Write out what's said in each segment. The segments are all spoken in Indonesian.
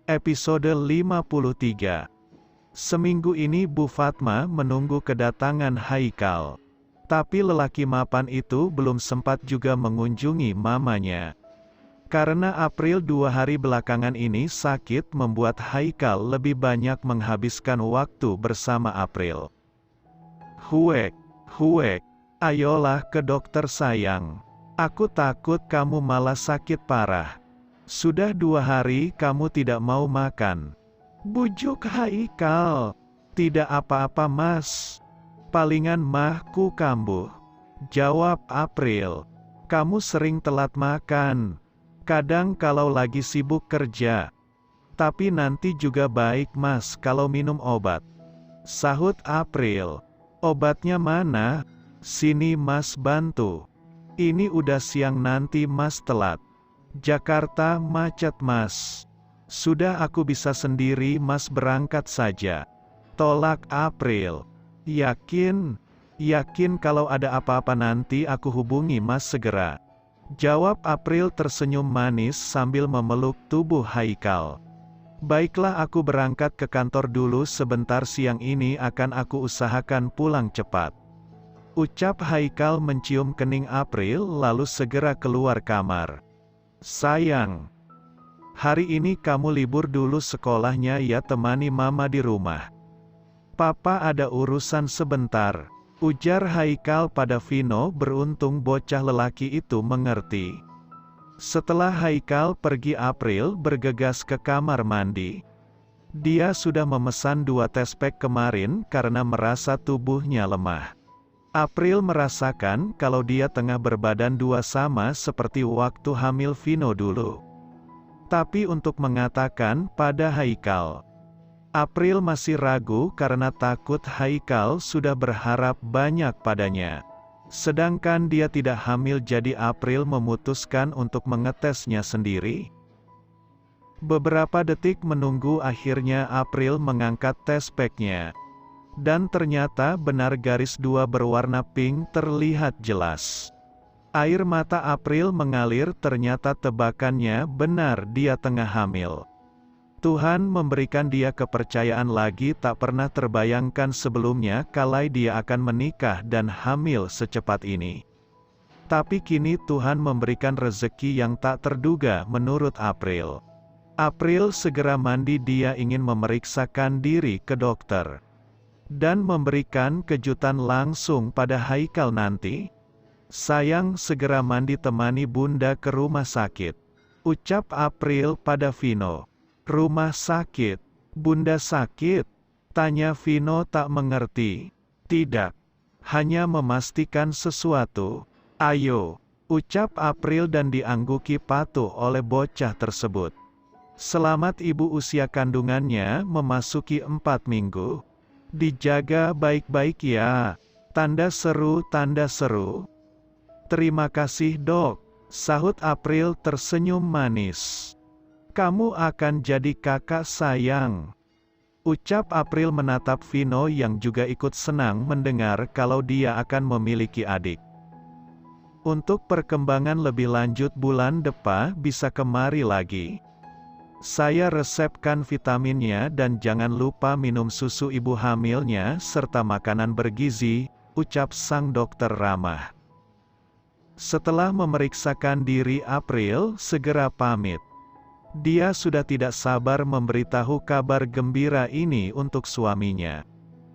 Episode 53. Seminggu ini Bu Fatma menunggu kedatangan Haikal. Tapi lelaki mapan itu belum sempat juga mengunjungi mamanya. Karena April 2 hari belakangan ini sakit membuat Haikal lebih banyak menghabiskan waktu bersama April. Huek, ayolah ke dokter sayang. Aku takut kamu malah sakit parah. Sudah 2 hari kamu tidak mau makan. Bujuk Haikal. Tidak apa-apa mas. Palingan mahku kambuh. Jawab April. Kamu sering telat makan. Kadang kalau lagi sibuk kerja. Tapi nanti juga baik mas kalau minum obat. Sahut April. Obatnya mana? Sini mas bantu. Ini udah siang nanti mas telat. Jakarta macet mas. Sudah aku bisa sendiri mas berangkat saja. Tolak April. Yakin kalau ada apa-apa nanti aku hubungi mas segera. Jawab April tersenyum manis sambil memeluk tubuh Haikal. Baiklah aku berangkat ke kantor dulu sebentar siang ini akan aku usahakan pulang cepat. Ucap Haikal mencium kening April lalu segera keluar kamar. Sayang, hari ini kamu libur dulu sekolahnya ya temani mama di rumah. Papa ada urusan sebentar, ujar Haikal pada Vino beruntung bocah lelaki itu mengerti. Setelah Haikal pergi April bergegas ke kamar mandi. Dia sudah memesan 2 tespek kemarin karena merasa tubuhnya lemah. April merasakan kalau dia tengah berbadan 2 sama seperti waktu hamil Vino dulu. Tapi untuk mengatakan pada Haikal, April masih ragu karena takut Haikal sudah berharap banyak padanya. Sedangkan dia tidak hamil jadi April memutuskan untuk mengetesnya sendiri. Beberapa detik menunggu akhirnya April mengangkat tespeknya. Dan ternyata benar garis 2 berwarna pink terlihat jelas. Air mata April mengalir ternyata tebakannya benar dia tengah hamil. Tuhan memberikan dia kepercayaan lagi tak pernah terbayangkan sebelumnya kalau dia akan menikah dan hamil secepat ini. Tapi kini Tuhan memberikan rezeki yang tak terduga menurut April. April segera mandi dia ingin memeriksakan diri ke dokter. Dan memberikan kejutan langsung pada Haikal nanti. Sayang segera mandi temani bunda ke rumah sakit. Ucap April pada Vino. Rumah sakit? Bunda sakit? Tanya Vino tak mengerti. Tidak. Hanya memastikan sesuatu. Ayo. Ucap April dan diangguki patuh oleh bocah tersebut. Selamat ibu usia kandungannya memasuki 4 minggu. Dijaga baik-baik ya. Tanda seru. Terima kasih dok. Sahut April tersenyum manis. Kamu akan jadi kakak sayang. Ucap April menatap Vino yang juga ikut senang mendengar kalau dia akan memiliki adik. Untuk perkembangan lebih lanjut bulan depan bisa kemari lagi. Saya resepkan vitaminnya dan jangan lupa minum susu ibu hamilnya serta makanan bergizi, ucap sang dokter ramah. Setelah memeriksakan diri April segera pamit. Dia sudah tidak sabar memberitahu kabar gembira ini untuk suaminya.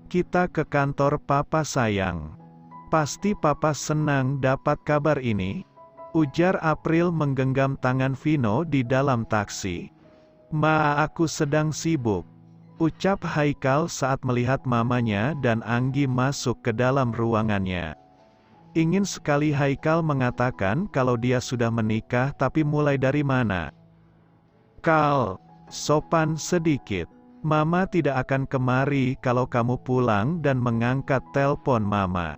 Kita ke kantor papa sayang. Pasti papa senang dapat kabar ini, ujar April menggenggam tangan Vino di dalam taksi. Ma aku sedang sibuk, ucap Haikal saat melihat mamanya dan Anggi masuk ke dalam ruangannya. Ingin sekali Haikal mengatakan kalau dia sudah menikah tapi mulai dari mana? Kal, sopan sedikit. Mama tidak akan kemari kalau kamu pulang dan mengangkat telepon mama.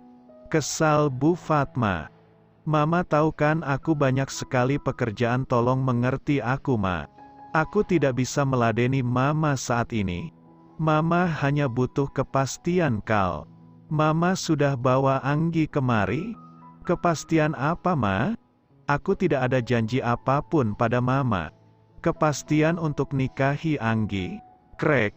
Kesal Bu Fatma. Mama tahu kan aku banyak sekali pekerjaan tolong mengerti aku ma. Aku tidak bisa meladeni mama saat ini. Mama hanya butuh kepastian Kal. Mama sudah bawa Anggi kemari? Kepastian apa ma? Aku tidak ada janji apapun pada mama. Kepastian untuk nikahi Anggi. Krek.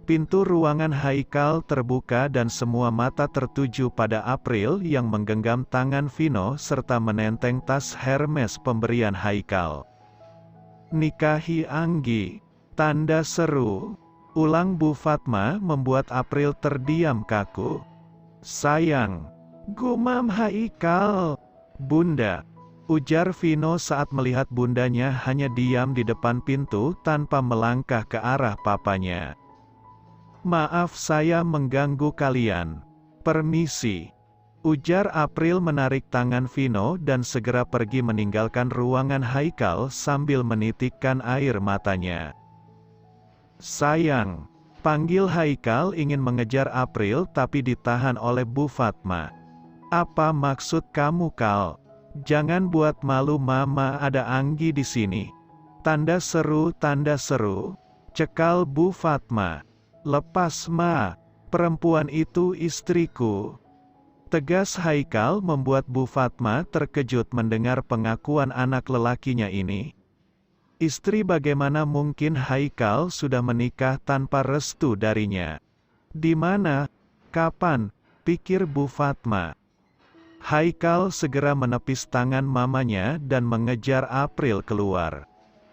Pintu ruangan Haikal terbuka dan semua mata tertuju pada April yang menggenggam tangan Vino serta menenteng tas Hermes pemberian Haikal. Nikahi Anggi. Tanda seru. Ulang Bu Fatma membuat April terdiam kaku. Sayang. Gumam Haikal. Bunda. Ujar Vino saat melihat bundanya hanya diam di depan pintu tanpa melangkah ke arah papanya. Maaf saya mengganggu kalian. Permisi. Ujar April menarik tangan Vino dan segera pergi meninggalkan ruangan Haikal sambil menitikkan air matanya. Sayang. Panggil Haikal ingin mengejar April tapi ditahan oleh Bu Fatma. Apa maksud kamu Kal? Jangan buat malu mama, ada Anggi di sini. Tanda seru, tanda seru. Cekal Bu Fatma. Lepas ma, perempuan itu istriku. Tegas Haikal membuat Bu Fatma terkejut mendengar pengakuan anak lelakinya ini. Istri bagaimana mungkin Haikal sudah menikah tanpa restu darinya? Di mana? Kapan? Pikir Bu Fatma. Haikal segera menepis tangan mamanya dan mengejar April keluar.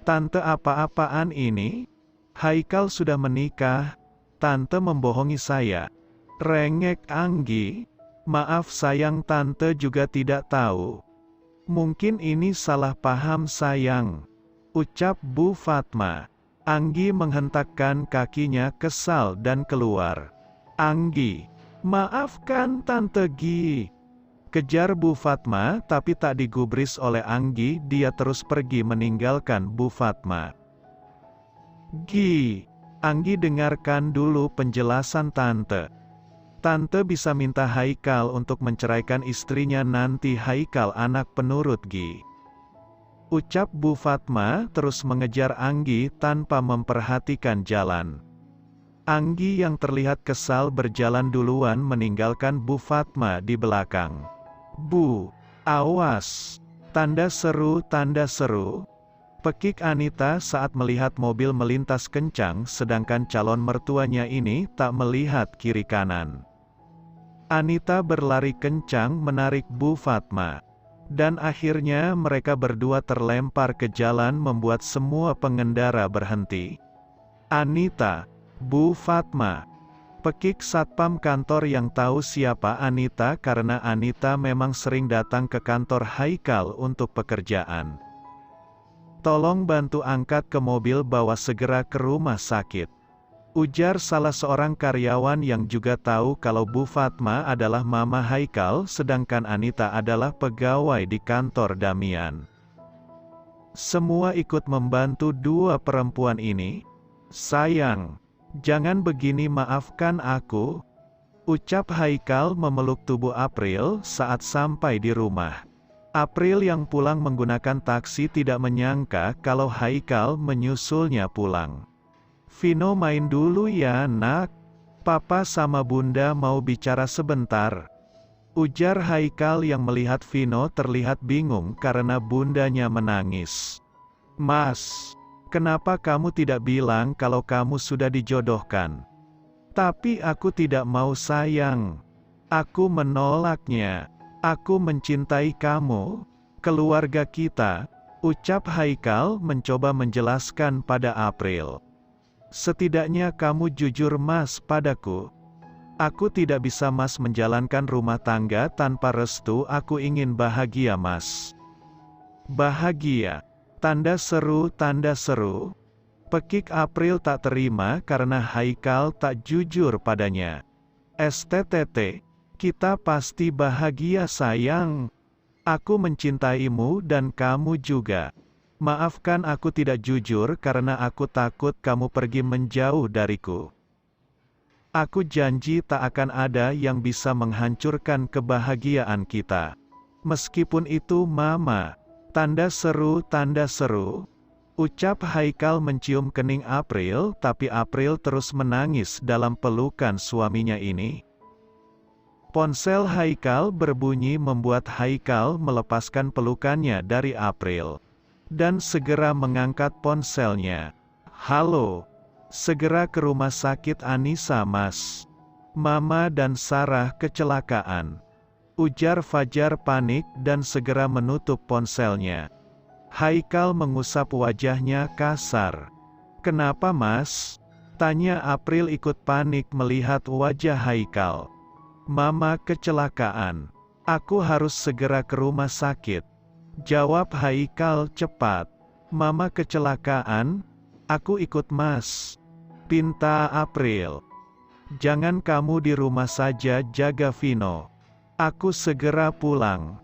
Tante apa-apaan ini? Haikal sudah menikah. Tante membohongi saya. Rengek Anggi. Maaf sayang tante juga tidak tahu. Mungkin ini salah paham sayang. Ucap Bu Fatma. Anggi menghentakkan kakinya kesal dan keluar. Anggi. Maafkan Tante Gi. Kejar Bu Fatma tapi tak digubris oleh Anggi, dia terus pergi meninggalkan Bu Fatma. Gi. Anggi dengarkan dulu penjelasan Tante. Tante bisa minta Haikal untuk menceraikan istrinya nanti Haikal anak penurut Gi. Ucap Bu Fatma terus mengejar Anggi tanpa memperhatikan jalan. Anggi yang terlihat kesal berjalan duluan meninggalkan Bu Fatma di belakang. Bu, awas. Tanda seru, tanda seru. Pekik Anita saat melihat mobil melintas kencang sedangkan calon mertuanya ini tak melihat kiri kanan. Anita berlari kencang menarik Bu Fatma. Dan akhirnya mereka berdua terlempar ke jalan membuat semua pengendara berhenti. Anita, Bu Fatma. Pekik satpam kantor yang tahu siapa Anita karena Anita memang sering datang ke kantor Haikal untuk pekerjaan. Tolong bantu angkat ke mobil bawa segera ke rumah sakit. Ujar salah seorang karyawan yang juga tahu kalau Bu Fatma adalah mama Haikal sedangkan Anita adalah pegawai di kantor Damian. Semua ikut membantu dua perempuan ini. Sayang, jangan begini maafkan aku. Ucap Haikal memeluk tubuh April saat sampai di rumah. April yang pulang menggunakan taksi tidak menyangka kalau Haikal menyusulnya pulang. Vino main dulu ya nak. Papa sama bunda mau bicara sebentar. Ujar Haikal yang melihat Vino terlihat bingung karena bundanya menangis. Mas, kenapa kamu tidak bilang kalau kamu sudah dijodohkan? Tapi aku tidak mau sayang. Aku menolaknya. Aku mencintai kamu, keluarga kita, ucap Haikal mencoba menjelaskan pada April. Setidaknya kamu jujur mas padaku. Aku tidak bisa mas menjalankan rumah tangga tanpa restu, aku ingin bahagia mas. Bahagia. Tanda seru, tanda seru. Pekik April tak terima karena Haikal tak jujur padanya. STTT. Kita pasti bahagia sayang. Aku mencintaimu dan kamu juga. Maafkan aku tidak jujur karena aku takut kamu pergi menjauh dariku. Aku janji tak akan ada yang bisa menghancurkan kebahagiaan kita. Meskipun itu mama. Tanda seru, tanda seru. Ucap Haikal mencium kening April tapi April terus menangis dalam pelukan suaminya ini. Ponsel Haikal berbunyi membuat Haikal melepaskan pelukannya dari April. dan segera mengangkat ponselnya. "Halo, segera ke rumah sakit Anissa Mas. Mama dan Sarah kecelakaan," ujar Fajar panik dan segera menutup ponselnya. Haikal mengusap wajahnya kasar. "Kenapa Mas?" tanya April ikut panik melihat wajah Haikal. "Mama kecelakaan. Aku harus segera ke rumah sakit," jawab Haikal cepat. "Mama kecelakaan? Aku ikut Mas," pinta April. "Jangan kamu di rumah saja jaga Vino. Aku segera pulang."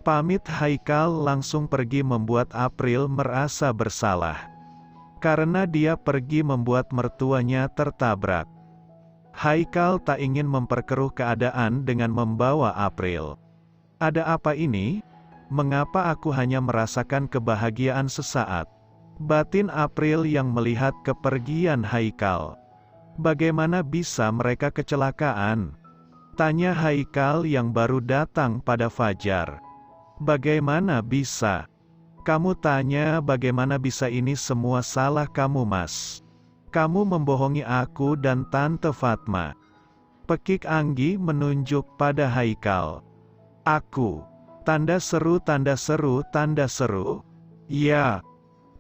Pamit Haikal langsung pergi membuat April merasa bersalah. Karena dia pergi membuat mertuanya tertabrak. Haikal tak ingin memperkeruh keadaan dengan membawa April. "Ada apa ini? Mengapa aku hanya merasakan kebahagiaan sesaat?" batin April yang melihat kepergian Haikal. "Bagaimana bisa mereka kecelakaan?" tanya Haikal yang baru datang pada Fajar. "Bagaimana bisa? Kamu tanya bagaimana bisa, ini semua salah kamu Mas. Kamu membohongi aku dan Tante Fatma." Pekik Anggi menunjuk pada Haikal. "Aku? Tanda seru, tanda seru, tanda seru? Ya.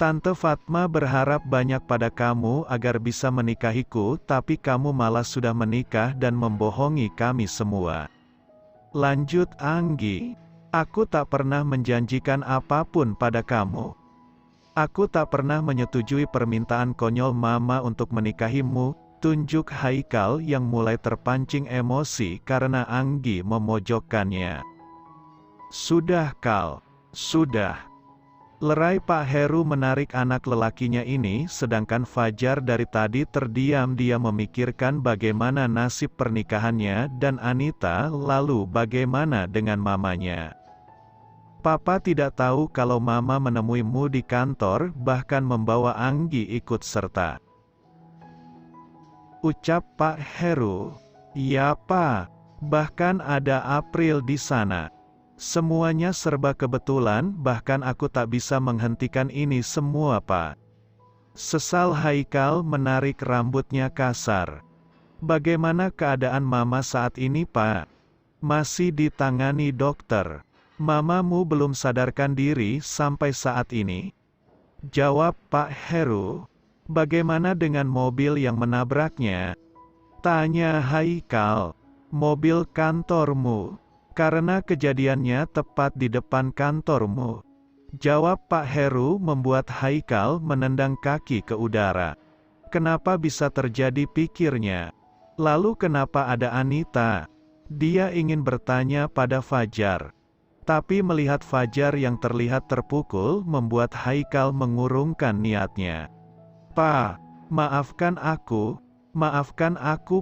Tante Fatma berharap banyak pada kamu agar bisa menikahiku, tapi kamu malah sudah menikah dan membohongi kami semua." Lanjut Anggi. "Aku tak pernah menjanjikan apapun pada kamu. Aku tak pernah menyetujui permintaan konyol Mama untuk menikahimu," tunjuk Haikal yang mulai terpancing emosi karena Anggi memojokkannya. "Sudah Kal, sudah." Lerai Pak Heru menarik anak lelakinya ini, sedangkan Fajar dari tadi terdiam. Dia memikirkan bagaimana nasib pernikahannya dan Anita, lalu bagaimana dengan mamanya. "Papa tidak tahu kalau Mama menemuimu di kantor, bahkan membawa Anggi ikut serta," ucap Pak Heru. "Ya Pak, bahkan ada April di sana. Semuanya serba kebetulan, bahkan aku tak bisa menghentikan ini semua Pak." Sesal Haikal menarik rambutnya kasar. "Bagaimana keadaan Mama saat ini Pak?" "Masih ditangani dokter. Mamamu belum sadarkan diri sampai saat ini," jawab Pak Heru. "Bagaimana dengan mobil yang menabraknya?" tanya Haikal. "Mobil kantormu. Karena kejadiannya tepat di depan kantormu," jawab Pak Heru membuat Haikal menendang kaki ke udara. Kenapa bisa terjadi pikirnya? Lalu kenapa ada Anita? Dia ingin bertanya pada Fajar. Tapi melihat Fajar yang terlihat terpukul membuat Haikal mengurungkan niatnya. "Pak, maafkan aku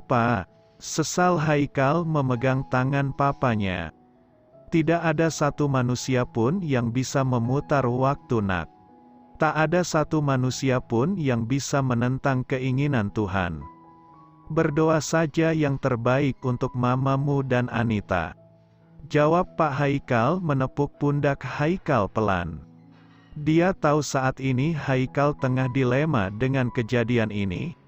Pak," sesal Haikal memegang tangan papanya. "Tidak ada satu manusia pun yang bisa memutar waktu Nak. Tak ada satu manusia pun yang bisa menentang keinginan Tuhan. Berdoa saja yang terbaik untuk mamamu dan Anita," jawab Pak Haikal menepuk pundak Haikal pelan. Dia tahu saat ini Haikal tengah dilema dengan kejadian ini.